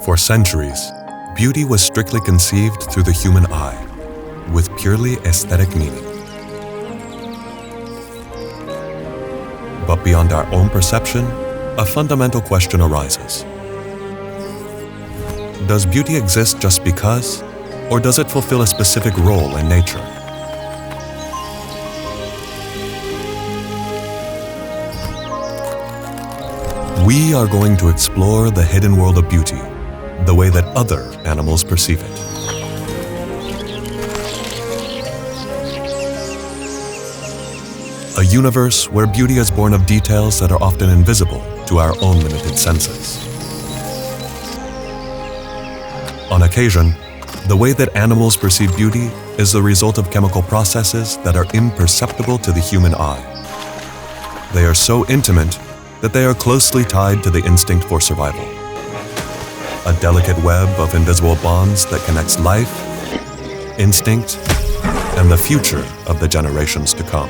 For centuries, beauty was strictly conceived through the human eye, with purely aesthetic meaning. But beyond our own perception, a fundamental question arises. Does beauty exist just because, or does it fulfill a specific role in nature? We are going to explore the hidden world of beauty, the way that other animals perceive it. A universe where beauty is born of details that are often invisible to our own limited senses. On occasion, the way that animals perceive beauty is the result of chemical processes that are imperceptible to the human eye. They are so intimate that they are closely tied to the instinct for survival. A delicate web of invisible bonds that connects life, instinct, and the future of the generations to come.